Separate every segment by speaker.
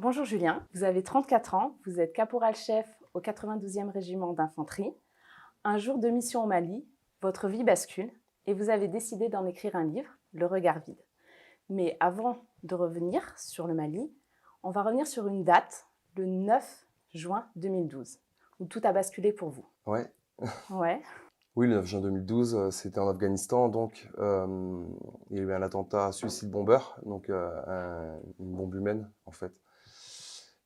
Speaker 1: Bonjour Julien, vous avez 34 ans, vous êtes caporal-chef au 92e régiment d'infanterie. Un jour de mission au Mali, votre vie bascule et vous avez décidé d'en écrire un livre, Le regard vide. Mais avant de revenir sur le Mali, on va revenir sur une date, le 9 juin 2012, où tout a basculé pour vous.
Speaker 2: Ouais.
Speaker 1: Ouais,
Speaker 2: Oui, le 9 juin 2012, c'était en Afghanistan, donc il y a eu un attentat suicide bomber, donc une bombe humaine en fait,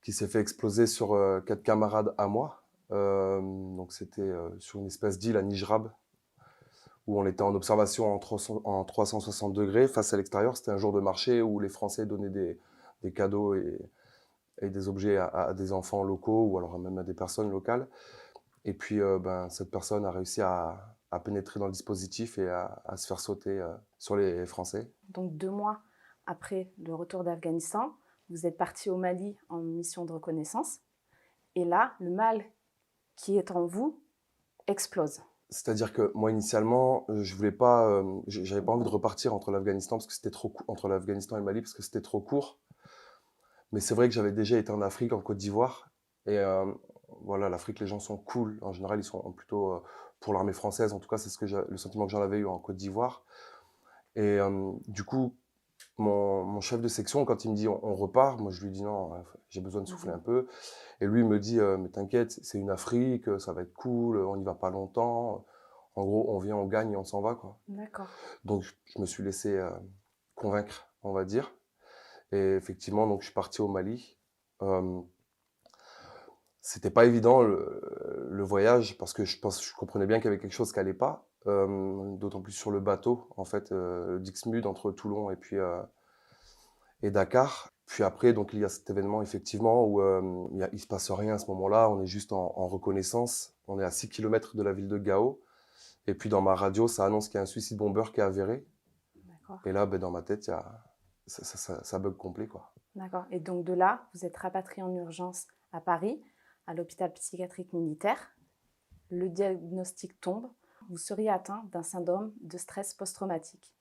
Speaker 2: qui s'est fait exploser sur 4 camarades à moi. Donc c'était sur une espèce d'île à Nijrab, où on était en observation en 360 degrés face à l'extérieur. C'était un jour de marché où les Français donnaient des cadeaux et des objets à des enfants locaux ou alors même à des personnes locales. Et puis, cette personne a réussi à pénétrer dans le dispositif et à se faire sauter sur les Français.
Speaker 1: donc 2 mois après le retour d'Afghanistan, vous êtes parti au Mali en mission de reconnaissance. Et là, le mal qui est en vous explose.
Speaker 2: C'est-à-dire que moi, initialement, je voulais pas, j'avais pas envie de repartir entre l'Afghanistan parce que c'était trop entre l'Afghanistan et le Mali parce que c'était trop court. Mais c'est vrai que j'avais déjà été en Afrique, en Côte d'Ivoire, et voilà, l'Afrique, les gens sont cool. En général, ils sont plutôt pour l'armée française. En tout cas, c'est le sentiment que j'en avais eu en Côte d'Ivoire. Et du coup, mon chef de section, quand il me dit on repart, moi je lui dis non, j'ai besoin de souffler un peu. Et lui il me dit mais t'inquiète, c'est une Afrique, ça va être cool, on n'y va pas longtemps. En gros, on vient, on gagne et on s'en va, quoi.
Speaker 1: D'accord.
Speaker 2: Donc je me suis laissé convaincre, on va dire. Et effectivement, donc je suis parti au Mali. Euh, C'était pas évident le voyage parce que je comprenais bien qu'il y avait quelque chose qui allait pas. D'autant plus sur le bateau, en fait, Dixmude entre Toulon et Dakar. Puis après, donc il y a cet événement effectivement où il se passe rien à ce moment-là. On est juste en reconnaissance. On est à 6 kilomètres de la ville de Gao. Et puis dans ma radio, ça annonce qu'il y a un suicide bomber qui est avéré.
Speaker 1: D'accord.
Speaker 2: Et là, dans ma tête, ça bug complet, quoi.
Speaker 1: D'accord. Et donc de là, vous êtes rapatrié en urgence à Paris, à l'hôpital psychiatrique militaire. Le diagnostic tombe. Vous seriez atteint d'un syndrome de stress post-traumatique.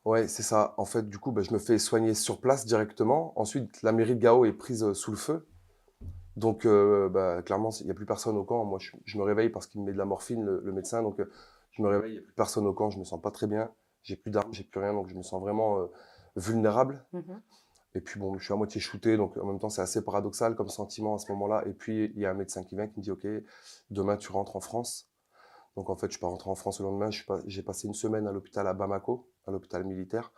Speaker 2: Ouais, c'est ça. En fait, du coup, je me fais soigner sur place directement. Ensuite, la mairie de Gao est prise sous le feu. Donc, clairement, il n'y a plus personne au camp. Moi, je me réveille parce qu'il me met de la morphine, le médecin. Donc, je me réveille, il n'y a plus personne au camp. Je me sens pas très bien. J'ai plus d'armes, j'ai plus rien. Donc, je me sens vraiment vulnérable.
Speaker 1: Mhm.
Speaker 2: Et puis, bon, je suis à moitié shooté. Donc, en même temps, c'est assez paradoxal comme sentiment à ce moment-là. Et puis, il y a un médecin qui vient qui me dit, OK, demain, tu rentres en France. Donc, en fait, je suis pas rentré en France le lendemain. J'ai passé une semaine à l'hôpital à Bamako, à l'hôpital militaire.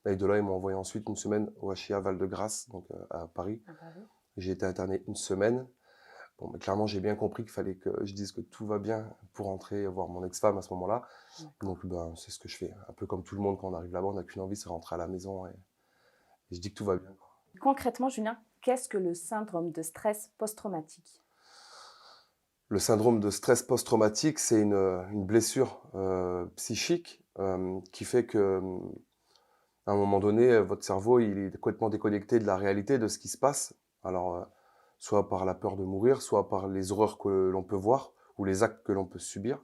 Speaker 2: Et de là, ils m'ont envoyé ensuite une semaine au HIA Val-de-Grâce, donc à Paris.
Speaker 1: À Paris.
Speaker 2: J'ai été interné une semaine. Bon, mais clairement, j'ai bien compris qu'il fallait que je dise que tout va bien pour rentrer voir mon ex-femme à ce moment-là.
Speaker 1: D'accord.
Speaker 2: Donc, c'est ce que je fais. Un peu comme tout le monde, quand on arrive là-bas, on n'a qu'une envie, c'est rentrer à la maison et je dis que tout va bien.
Speaker 1: Concrètement, Julien, qu'est-ce que le syndrome de stress post-traumatique?
Speaker 2: Le syndrome de stress post-traumatique, c'est une blessure psychique qui fait que, à un moment donné, votre cerveau, il est complètement déconnecté de la réalité, de ce qui se passe. Alors, soit par la peur de mourir, soit par les horreurs que l'on peut voir ou les actes que l'on peut subir.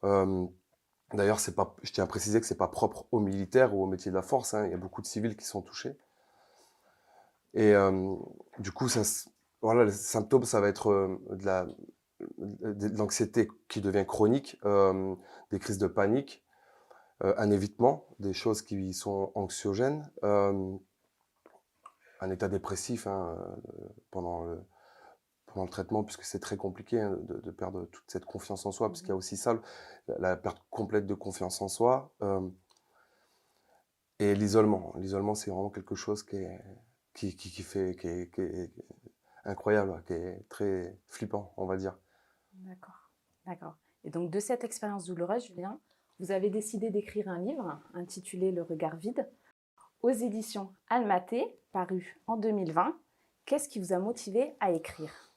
Speaker 2: Euh, D'ailleurs, je tiens à préciser que c'est pas propre aux militaires ou aux métiers de la force, hein. Il y a beaucoup de civils qui sont touchés. Et du coup, voilà, les symptômes, ça va être de l'anxiété qui devient chronique, des crises de panique, un évitement des choses qui sont anxiogènes, un état dépressif hein, pendant le traitement, puisque c'est très compliqué hein, de perdre toute cette confiance en soi, puisqu'il y a aussi ça, la perte complète de confiance en soi. Et l'isolement. L'isolement, c'est vraiment quelque chose qui est incroyable, qui est très flippant, on va dire.
Speaker 1: D'accord. D'accord. Et donc de cette expérience douloureuse, Julien, vous avez décidé d'écrire un livre intitulé Le regard vide aux éditions Almaté, paru en 2020. Qu'est-ce qui vous a motivé à écrire?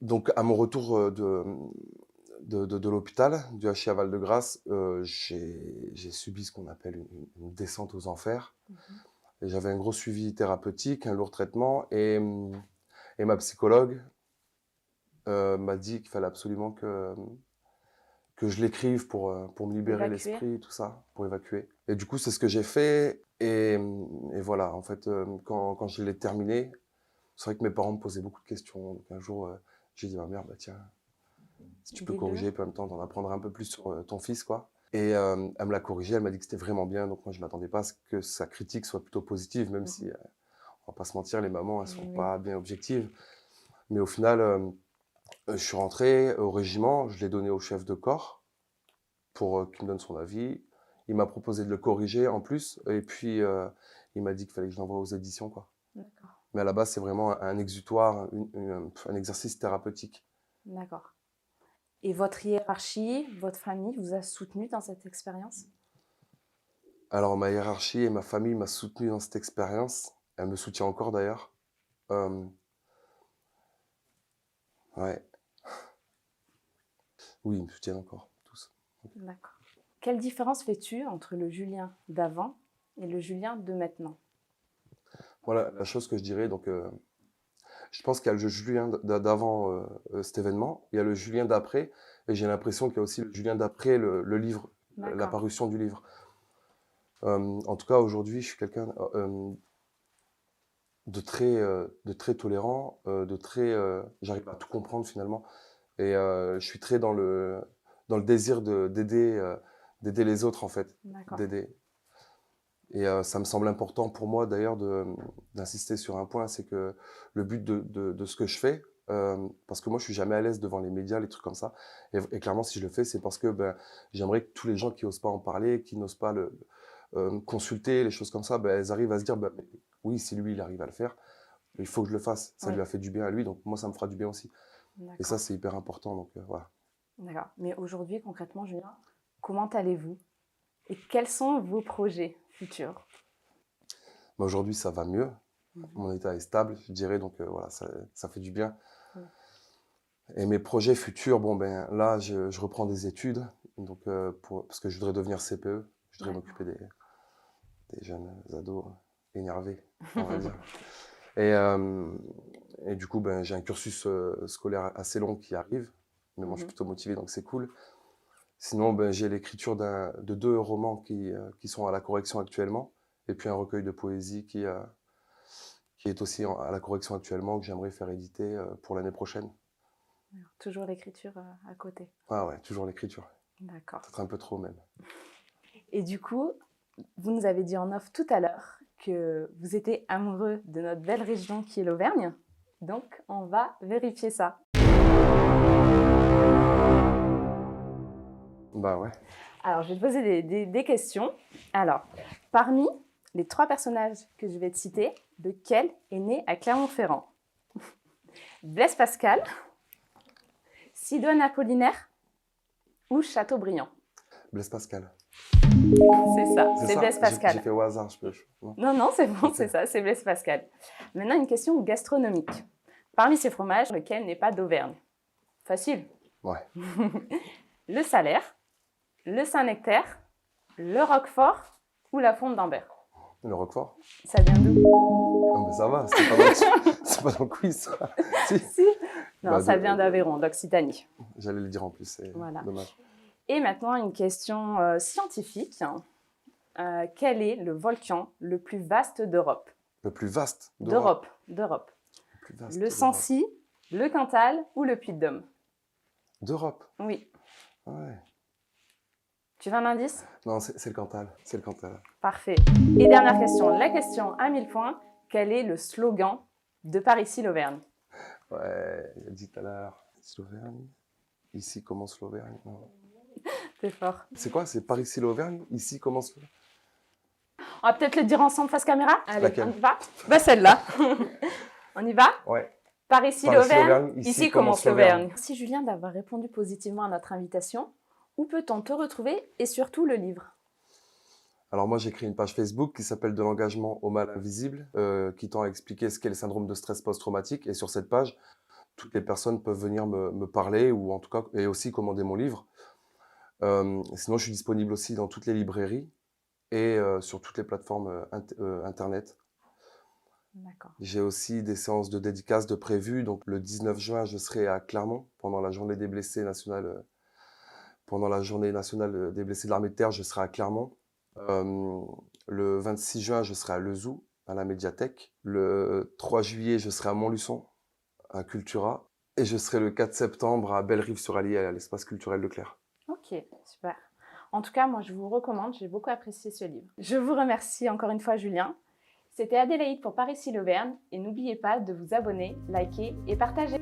Speaker 2: Donc, à mon retour de l'hôpital, du HIA Val-de-Grâce, j'ai subi ce qu'on appelle une descente aux enfers.
Speaker 1: Mhm.
Speaker 2: Et j'avais un gros suivi thérapeutique, un lourd traitement, et ma psychologue m'a dit qu'il fallait absolument que je l'écrive pour me libérer
Speaker 1: Évacuer.
Speaker 2: l'esprit, tout ça, pour évacuer. Et du coup, c'est ce que j'ai fait. Et voilà, en fait, quand je l'ai terminé, c'est vrai que mes parents me posaient beaucoup de questions. Donc un jour, j'ai dit à ma mère, bah tiens, si tu peux
Speaker 1: Dis-le.
Speaker 2: corriger, puis en même temps, d'en apprendre un peu plus sur ton fils, quoi. Et elle me l'a corrigé, elle m'a dit que c'était vraiment bien. Donc moi, je m'attendais pas à ce que sa critique soit plutôt positive, même si, on va pas se mentir, les mamans, elles sont
Speaker 1: Oui.
Speaker 2: pas bien objectives. Mais au final, je suis rentré au régiment, je l'ai donné au chef de corps pour qu'il me donne son avis. Il m'a proposé de le corriger en plus, et puis il m'a dit qu'il fallait que je l'envoie aux éditions, quoi.
Speaker 1: D'accord.
Speaker 2: Mais à la base, c'est vraiment un exutoire, un exercice thérapeutique.
Speaker 1: D'accord. Et votre hiérarchie, votre famille vous a soutenu dans cette expérience?
Speaker 2: Alors, ma hiérarchie et ma famille m'a soutenu dans cette expérience. Elle me soutient encore d'ailleurs. Euh, ouais, oui, ils me soutiennent encore, tous.
Speaker 1: D'accord. Quelle différence fais-tu entre le Julien d'avant et le Julien de maintenant?
Speaker 2: Voilà la chose que je dirais. Donc, je pense qu'il y a le Julien d'avant cet événement, il y a le Julien d'après, et j'ai l'impression qu'il y a aussi le Julien d'après le livre, la
Speaker 1: D'accord.
Speaker 2: parution du livre. En tout cas, aujourd'hui, je suis quelqu'un de très tolérant, j'arrive à tout comprendre finalement, et je suis très dans le désir d'aider les autres en fait,
Speaker 1: D'accord.
Speaker 2: d'aider. Et ça me semble important pour moi d'ailleurs d'insister sur un point, c'est que le but de ce que je fais, parce que moi je suis jamais à l'aise devant les médias, les trucs comme ça, et clairement si je le fais, c'est parce que j'aimerais que tous les gens qui osent pas en parler, qui n'osent pas consulter, les choses comme ça, elles arrivent à se dire, mais oui, si lui il arrive à le faire, il faut que je le fasse, ça
Speaker 1: Oui.
Speaker 2: lui a fait du bien à lui, donc moi ça me fera du bien aussi. Et ça
Speaker 1: D'accord.
Speaker 2: c'est hyper important, donc voilà.
Speaker 1: D'accord. Mais aujourd'hui, concrètement, Julien, comment allez-vous? Et quels sont vos projets futurs?
Speaker 2: Mais aujourd'hui ça va mieux, mon état est stable, je dirais, donc voilà, ça fait du bien.
Speaker 1: Oui.
Speaker 2: Et mes projets futurs, bon ben là, je reprends des études, donc parce que je voudrais devenir CPE, je voudrais m'occuper des jeunes ados énervés, on va dire. Et, euh, et du coup, ben, j'ai un cursus scolaire assez long qui arrive, mais moi je suis plutôt motivé, donc c'est cool. Sinon, ben, j'ai l'écriture de 2 romans qui sont à la correction actuellement, et puis un recueil de poésie qui est aussi à la correction actuellement, que j'aimerais faire éditer pour l'année prochaine.
Speaker 1: Toujours l'écriture à côté.
Speaker 2: Ah ouais, toujours l'écriture.
Speaker 1: D'accord.
Speaker 2: Peut-être un peu trop même.
Speaker 1: Et du coup, vous nous avez dit en off tout à l'heure que vous étiez amoureux de notre belle région qui est l'Auvergne. Donc, on va vérifier ça.
Speaker 2: Bah ouais.
Speaker 1: Alors, je vais te poser des questions. Alors, parmi les 3 personnages que je vais te citer, lequel est né à Clermont-Ferrand? Blaise Pascal, Sidoine Apollinaire ou Chateaubriand?
Speaker 2: Blaise Pascal.
Speaker 1: C'est ça, c'est
Speaker 2: ça?
Speaker 1: Blaise Pascal.
Speaker 2: J'ai fait au hasard, non.
Speaker 1: Non, c'est bon,
Speaker 2: Ok.
Speaker 1: c'est ça, c'est Blaise Pascal. Maintenant, une question gastronomique. Parmi ces fromages, lequel n'est pas d'Auvergne? Facile.
Speaker 2: Ouais.
Speaker 1: Le Salaire, le Saint-Nectaire, le Roquefort ou la fonte d'Ambert?
Speaker 2: Le Roquefort?
Speaker 1: Ça vient d'où?
Speaker 2: Non, mais ça va, c'est pas dans le quiz, ça. Si.
Speaker 1: Si. Non,
Speaker 2: Bah,
Speaker 1: ça vient d'Aveyron, d'Occitanie.
Speaker 2: J'allais le dire en plus, c'est
Speaker 1: Voilà.
Speaker 2: dommage.
Speaker 1: Et maintenant, une question scientifique. Quel est le volcan le plus vaste d'Europe?
Speaker 2: Le plus vaste d'Europe.
Speaker 1: D'Europe.
Speaker 2: Le plus vaste
Speaker 1: Le
Speaker 2: d'Europe.
Speaker 1: Sancy, le Cantal ou le Puy-de-Dôme?
Speaker 2: D'Europe?
Speaker 1: Oui.
Speaker 2: Ouais.
Speaker 1: Tu veux un indice?
Speaker 2: Non, c'est le Cantal. C'est le Cantal.
Speaker 1: Parfait. Et dernière question, la question à 1000 points. Quel est le slogan de Par ici l'Auvergne?
Speaker 2: Ouais, il a dit tout à l'heure. Ici l'Auvergne. Ici commence l'Auvergne. Non.
Speaker 1: C'est fort.
Speaker 2: C'est quoi? C'est par ici l'Auvergne? Ici commence l'Auvergne.
Speaker 1: On va peut-être le dire ensemble face caméra. Allez,
Speaker 2: Laquelle?
Speaker 1: on y va? Bah celle-là. On y va?
Speaker 2: Ouais.
Speaker 1: Par ici
Speaker 2: Par ici
Speaker 1: l'Auvergne,
Speaker 2: l'Auvergne,
Speaker 1: ici commence l'Auvergne. Merci Julien d'avoir répondu positivement à notre invitation. Où peut-on te retrouver et surtout le livre?
Speaker 2: Alors moi, j'ai créé une page Facebook qui s'appelle De l'engagement au mal invisible, qui tend à expliquer ce qu'est le syndrome de stress post-traumatique. Et sur cette page, toutes les personnes peuvent venir me parler, ou en tout cas, et aussi commander mon livre. Sinon, je suis disponible aussi dans toutes les librairies et sur toutes les plateformes Internet.
Speaker 1: D'accord.
Speaker 2: J'ai aussi des séances de dédicaces de prévues. Donc le 19 juin, je serai à Clermont pendant la journée des blessés nationale Pendant la journée nationale des blessés de l'armée de terre, je serai à Clermont. Le 26 juin, je serai à Lezoux, à la médiathèque. Le 3 juillet, je serai à Montluçon, à Cultura. Et je serai le 4 septembre à Bellerive-sur-Allier, à l'espace culturel de Clermont.
Speaker 1: Ok, super. En tout cas, moi, je vous recommande, j'ai beaucoup apprécié ce livre. Je vous remercie encore une fois, Julien. C'était Adélaïde pour Par ici l'Auvergne et n'oubliez pas de vous abonner, liker et partager.